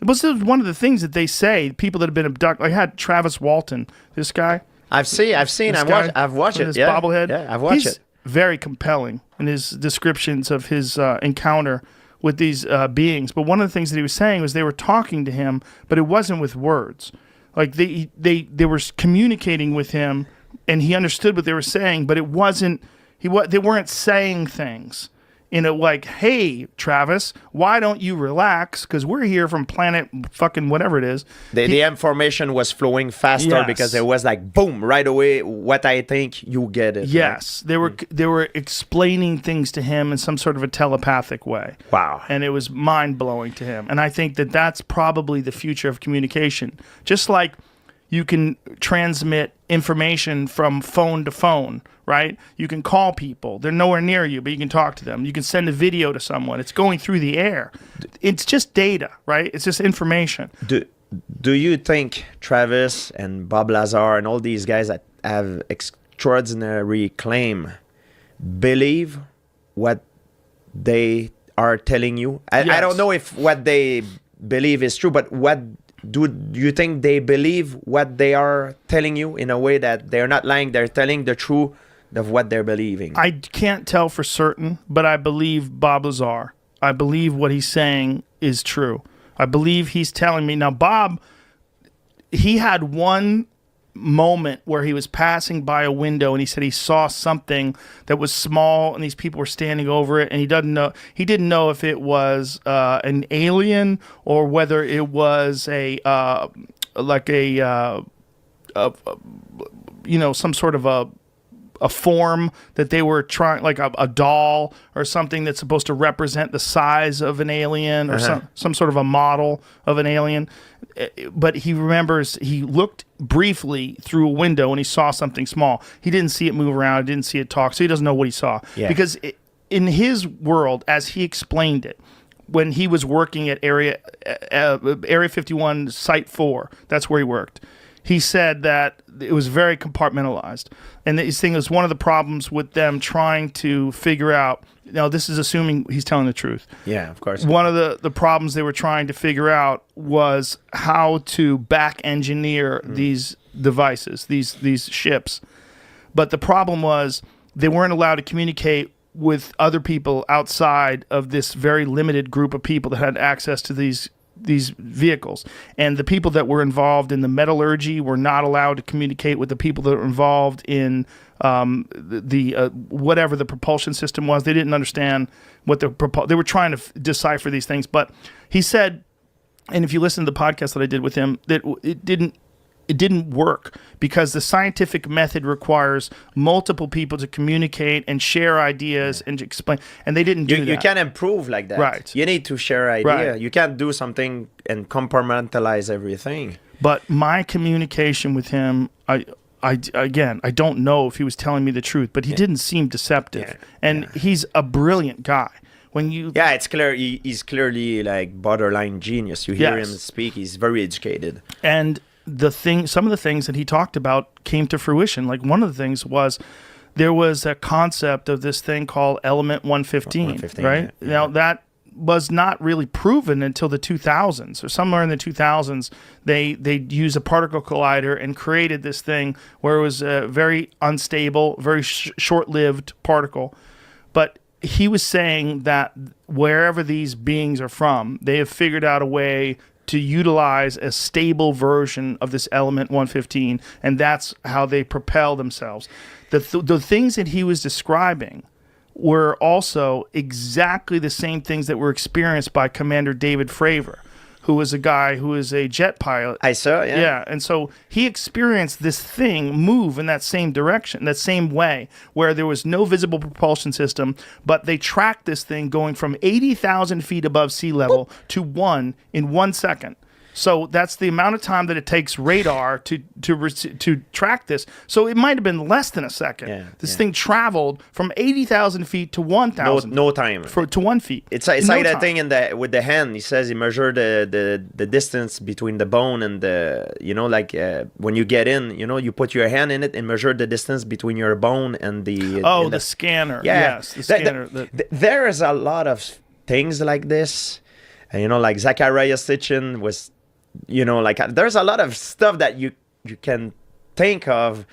This is one of the things that they say, people that have been abducted. I had Travis Walton, this guy. I've seen. I've watched it. His Yeah, bobblehead. Yeah, I've watched it. Very compelling in his descriptions of his encounter with these beings. But one of the things that he was saying was they were talking to him, but it wasn't with words. Like they were communicating with him, and he understood what they were saying, but it wasn't. They weren't saying things in a like, "Hey, Travis, why don't you relax? Because we're here from planet fucking whatever it is." The information was flowing faster Yes. because it was like boom right away. What I think, you get it. Yes, they were explaining things to him in some sort of a telepathic way. Wow. And it was mind blowing to him. And I think that that's probably the future of communication. Just like you can transmit information from phone to phone, right? You can call people. They're nowhere near you, but you can talk to them. You can send a video to someone. It's going through the air. It's just data, right? It's just information. Do you think Travis and Bob Lazar and all these guys that have extraordinary claim believe what they are telling you? I don't know if what they believe is true, but what do you think they believe what they are telling you in a way that they're not lying, they're telling the truth of what they're believing? I can't tell for certain, but I believe Bob Lazar. I believe what he's saying is true. I believe he's telling me. Now, Bob, he had one moment where he was passing by a window and he said he saw something that was small and these people were standing over it, and he didn't know if it was an alien or whether it was some sort of a form that they were trying, like a doll or something that's supposed to represent the size of an alien or some sort of a model of an alien. But he remembers he looked briefly through a window and he saw something small. He didn't see it move around, didn't see it talk, so he doesn't know what he saw. Yeah. Because in his world, as he explained it, when he was working at Area 51, Site 4, that's where he worked. He said that it was very compartmentalized. And his thing was one of the problems with them trying to figure out, now this is assuming he's telling the truth. Yeah, of course. One of the problems they were trying to figure out was how to back engineer these devices, these ships. But the problem was they weren't allowed to communicate with other people outside of this very limited group of people that had access to these vehicles. And the people that were involved in the metallurgy were not allowed to communicate with the people that were involved in whatever the propulsion system was. They didn't understand what they were trying to decipher these things. But he said, and if you listen to the podcast that I did with him, that it didn't work because the scientific method requires multiple people to communicate and share ideas and explain, and they didn't do that. You can't improve like that. Right. You need to share idea. Right. You can't do something and compartmentalize everything. But my communication with him, I don't know if he was telling me the truth, but he didn't seem deceptive. Yeah. And he's a brilliant guy. It's clear he's clearly like borderline genius. You hear him speak, he's very educated. And some of the things that he talked about came to fruition. Like one of the things was there was a concept of this thing called element 115, right? Yeah. Now that was not really proven until the 2000s, or somewhere in the 2000s. They used a particle collider and created this thing where it was a very unstable, very short-lived particle. But he was saying that wherever these beings are from, they have figured out a way to utilize a stable version of this element 115, and that's how they propel themselves. The things that he was describing were also exactly the same things that were experienced by Commander David Fravor, who was a guy who is a jet pilot. I saw, yeah. Yeah, and so he experienced this thing move in that same direction, that same way, where there was no visible propulsion system, but they tracked this thing going from 80,000 feet above sea level to 1 in 1 second. So that's the amount of time that it takes radar to track this. So it might have been less than a second. Yeah, this thing traveled from 80,000 feet to 1,000. No time. To 1 feet. It's like that thing with the hand. He says he measured the distance between the bone and when you get in, you put your hand in it and measure the distance between your bone and the... the scanner. Yeah. Yes, the scanner. There is a lot of things like this. And, like Zachariah Sitchin was, like there's a lot of stuff that you can think of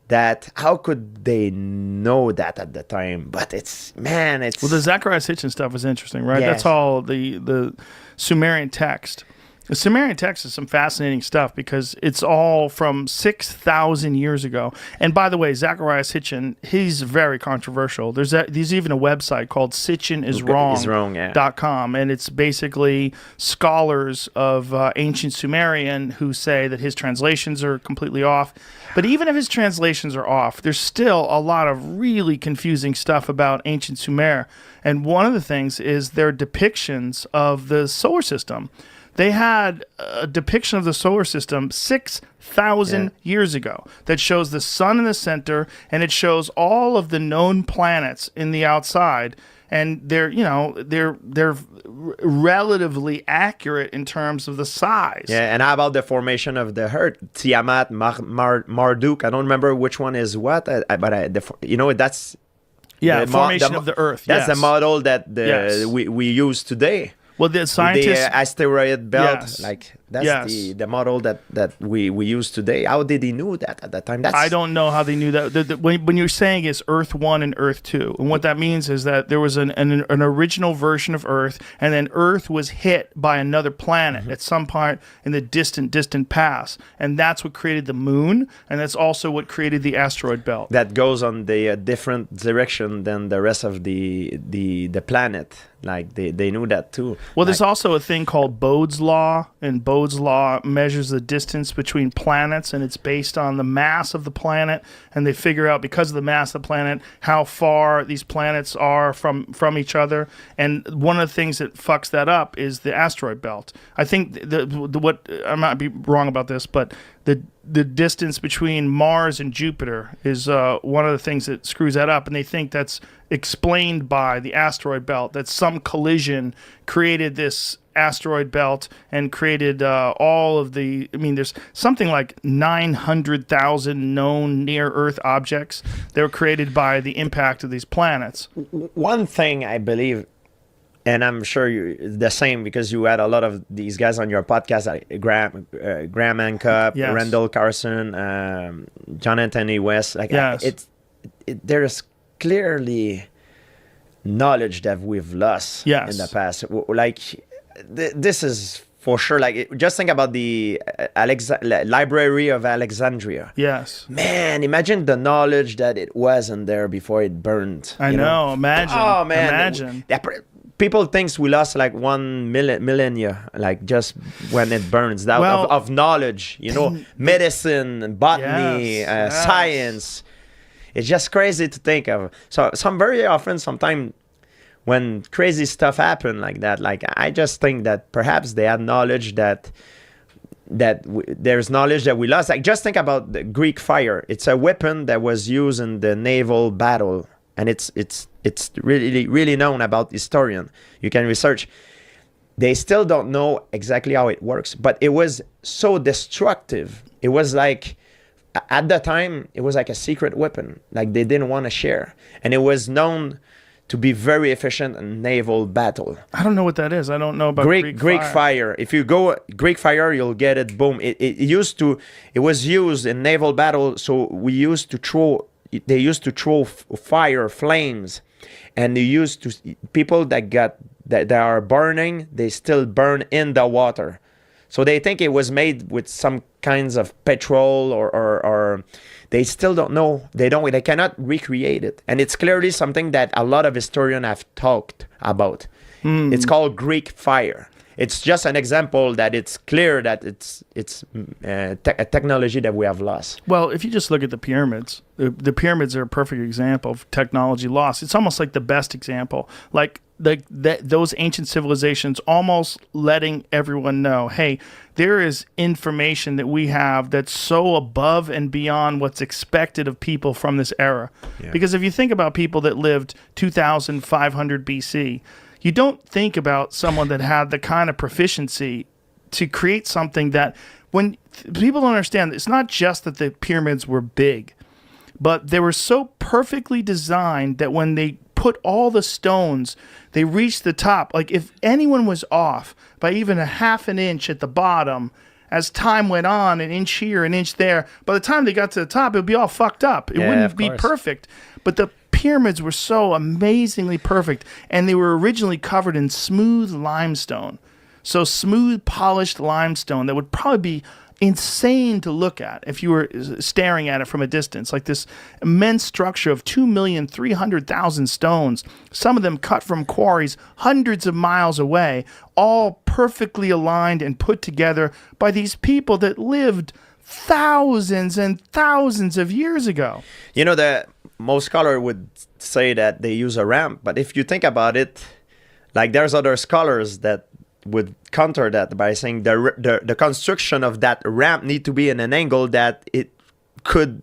that how could they know that at the time? But it's well, the Zachariah Sitchin stuff is interesting, right? Yes. That's all the Sumerian text. The Sumerian text is some fascinating stuff because it's all from 6,000 years ago. And by the way, Zachariah Sitchin, he's very controversial. There's even a website called sitchiniswrong.com, and it's basically scholars of ancient Sumerian who say that his translations are completely off. But even if his translations are off, there's still a lot of really confusing stuff about ancient Sumer. And one of the things is their depictions of the solar system. They had a depiction of the solar system 6,000 years ago that shows the sun in the center, and it shows all of the known planets in the outside. And they're relatively accurate in terms of the size. Yeah, and how about the formation of the Earth? Tiamat, Marduk. I don't remember which one is what, but that's the formation of the Earth. That's the model that we use today. Well, the scientists... The asteroid belt, Yes. that's Yes. the model that we use today. How did he know that at that time? I don't know how they knew that. When you're saying it's Earth 1 and Earth 2, and what that means is that there was an original version of Earth, and then Earth was hit by another planet at some point in the distant past. And that's what created the moon, and that's also what created the asteroid belt. That goes on the different direction than the rest of the planet. Like they knew that too. Well, there's also a thing called Bode's Law, and Bode's Law measures the distance between planets, and it's based on the mass of the planet, and they figure out, because of the mass of the planet, how far these planets are from each other. And one of the things that fucks that up is the asteroid belt. I think what I might be wrong about this, but the distance between Mars and Jupiter is one of the things that screws that up, and they think that's explained by the asteroid belt, that some collision created this asteroid belt and created all of the... I mean, there's something like 900,000 known near-Earth objects that were created by the impact of these planets. One thing I believe, and I'm sure the same because you had a lot of these guys on your podcast, like Graham Hancock, Yes. Randall Carson, Jonathan E. West. Yes. There's clearly knowledge that we've lost Yes. in the past. This is for sure. Just think about the Library of Alexandria. Yes. Man, imagine the knowledge that it wasn't there before it burned. I know. Imagine. Oh man, Imagine. People thinks we lost like 1 millennia, like just when it burns. That Well, of knowledge, medicine, botany, Yes. science. It's just crazy to think of. So sometimes when crazy stuff happen like that, I just think that perhaps they had knowledge that there's knowledge that we lost. Just think about the Greek fire. It's a weapon that was used in the naval battle, and it's really, really known about historian. You can research. They still don't know exactly how it works, but it was so destructive. It was like, at the time, it was like a secret weapon. Like they didn't want to share, and it was known to be very efficient in naval battle. I don't know what that is. I don't know about Greek fire. If you go Greek fire, you'll get it. Boom. It was used in naval battle. So they used to throw fire, flames, and they used to, people that are burning, they still burn in the water. So they think it was made with some kinds of petrol or they still don't know. They cannot recreate it. And it's clearly something that a lot of historians have talked about. It's called Greek fire. It's just an example that it's clear that it's a technology that we have lost. Well, if you just look at the pyramids, the pyramids are a perfect example of technology lost. It's almost like the best example. Those ancient civilizations almost letting everyone know, hey, there is information that we have that's so above and beyond what's expected of people from this era. Yeah. Because if you think about people that lived 2,500 BC, you don't think about someone that had the kind of proficiency to create something that, when people don't understand, it's not just that the pyramids were big, but they were so perfectly designed that when they put all the stones, they reached the top. Like if anyone was off by even a half an inch at the bottom, as time went on, an inch here, an inch there, by the time they got to the top, it would be all fucked up. It wouldn't be perfect. But the pyramids were so amazingly perfect, and they were originally covered in smooth limestone. So smooth, polished limestone that would probably be insane to look at if you were staring at it from a distance. Like this immense structure of 2,300,000 stones, some of them cut from quarries hundreds of miles away, all perfectly aligned and put together by these people that lived thousands and thousands of years ago. You know, most scholars would say that they use a ramp, but if you think about it, like there's other scholars that would counter that by saying the construction of that ramp need to be in an angle that it could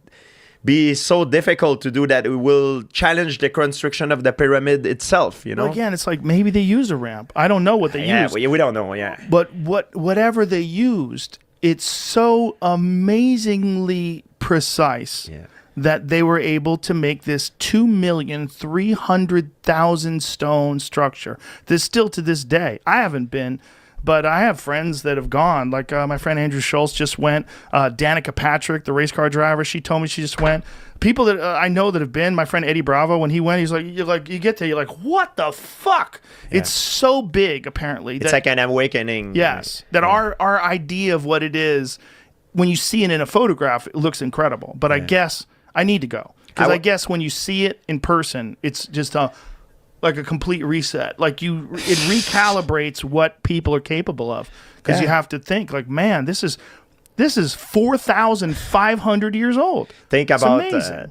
be so difficult to do that it will challenge the construction of the pyramid itself, you know? Well, again, it's like maybe they use a ramp. I don't know what they used. We don't know, But whatever they used, it's so amazingly precise that they were able to make this 2,300,000 stone structure. This still to this day. I haven't been, but I have friends that have gone. Like my friend Andrew Schultz just went. Danica Patrick, the race car driver, she told me she just went. People that I know that have been. My friend Eddie Bravo, when he went, he's like, you get there, you're like, what the fuck? Yeah. It's so big, apparently. It's like an awakening. Yes, that our idea of what it is, when you see it in a photograph, it looks incredible. But I guess I need to go, because I guess when you see it in person, it's just like a complete reset. Like it recalibrates what people are capable of, because you have to think like, man, this is 4,500 years old. Think about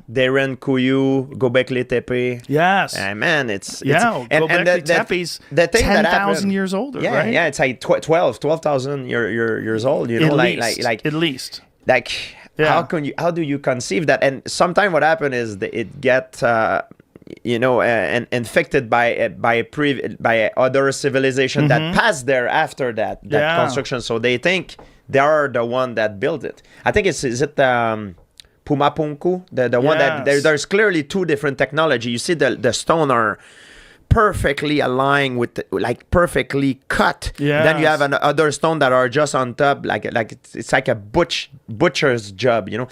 Deren Kuyu, Göbekli Tepe. Yes, man, Göbekli Tepe's 10,000 years older. Right? Yeah, it's like 12,000 years old. You know, like at least. Like, how do you conceive that? And sometimes what happens is that it gets infected by other civilization that passed there after that construction. So they think they are the one that built it. I think is it Pumapunku, the one that there's clearly two different technology. You see the stone are perfectly aligned with perfectly cut. Then you have other stone that are just on top, like it's like a butcher's job, you know.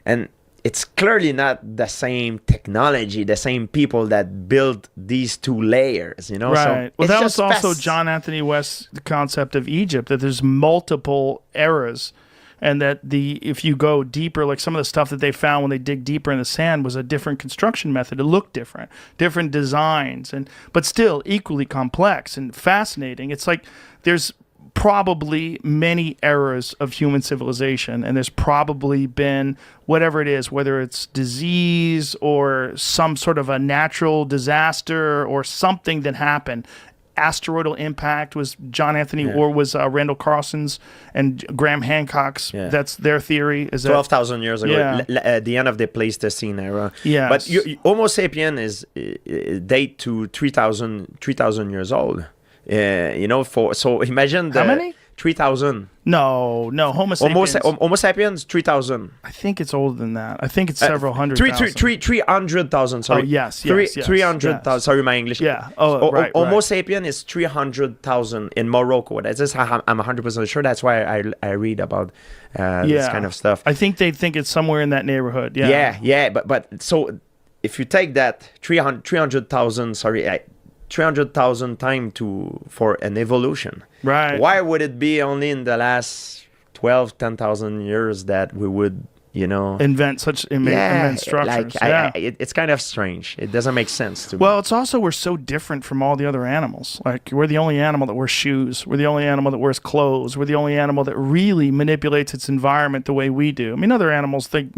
And it's clearly not the same technology, the same people that built these two layers, you know. Right. So well, that was also John Anthony West's concept of Egypt, that there's multiple eras, and that if you go deeper, like some of the stuff that they found when they dig deeper in the sand was a different construction method. It looked different designs, but still equally complex and fascinating. It's like there's probably many eras of human civilization, and there's probably been whatever it is, whether it's disease or some sort of a natural disaster or something that happened. Asteroidal impact was John Anthony or was Randall Carlson's and Graham Hancock's. That's their theory. Is 12,000 years ago, at the end of the Pleistocene era. Yes. But Homo sapien is date to 3,000 years old. So imagine how many? 3,000. No, Homo sapiens. Homo sapiens 3,000. I think it's older than that. I think it's several hundred. 300,000. Sorry. Oh yes. 300,000. Sorry, my English. Yeah. Oh, right. Homo sapien is 300,000 in Morocco. I'm 100% sure. That's why I read about this kind of stuff. I think they think it's somewhere in that neighborhood. Yeah. But so if you take that 300,000. 300,000 time for an evolution. Right. Why would it be only in the last 10,000 years that we would, invent such immense structures? It's kind of strange. It doesn't make sense to me. Well, it's also we're so different from all the other animals. Like we're the only animal that wears shoes. We're the only animal that wears clothes. We're the only animal that really manipulates its environment the way we do. I mean, other animals think,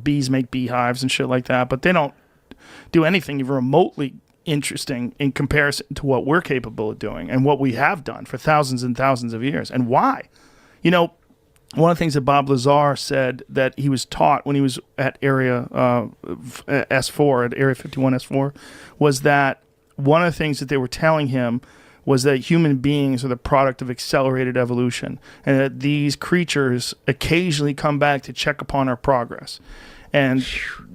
bees make beehives and shit like that, but they don't do anything even remotely interesting in comparison to what we're capable of doing and what we have done for thousands and thousands of years. And why? One of the things that Bob Lazar said that he was taught when he was at Area S4, at Area 51 S4, was that one of the things that they were telling him was that human beings are the product of accelerated evolution, and that these creatures occasionally come back to check upon our progress. And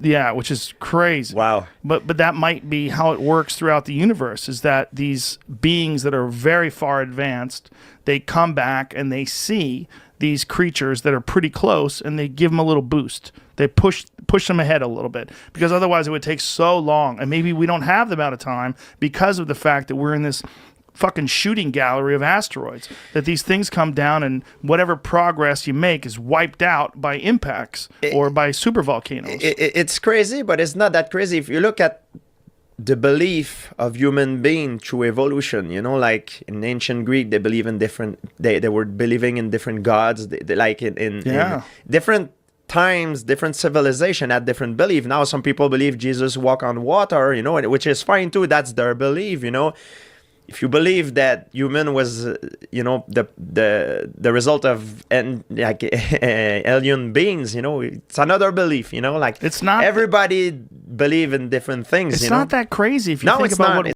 yeah, which is crazy. Wow. But that might be how it works throughout the universe, is that these beings that are very far advanced, they come back and they see these creatures that are pretty close, and they give them a little boost. They push them ahead a little bit, because otherwise it would take so long. And maybe we don't have the amount of time because of the fact that we're in this fucking shooting gallery of asteroids, that these things come down and whatever progress you make is wiped out by impacts or by supervolcanoes. It's crazy, but it's not that crazy. If you look at the belief of human being through evolution, you know, like in ancient Greek, they believe in different, they were believing in different gods, like in different times, different civilization had different belief. Now some people believe Jesus walked on water, you know, which is fine too. That's their belief, you know. If you believe that human was, you know, the result of alien beings, you know, it's another belief, you know, like it's not everybody believe in different things. It's you not know? that crazy if you think about what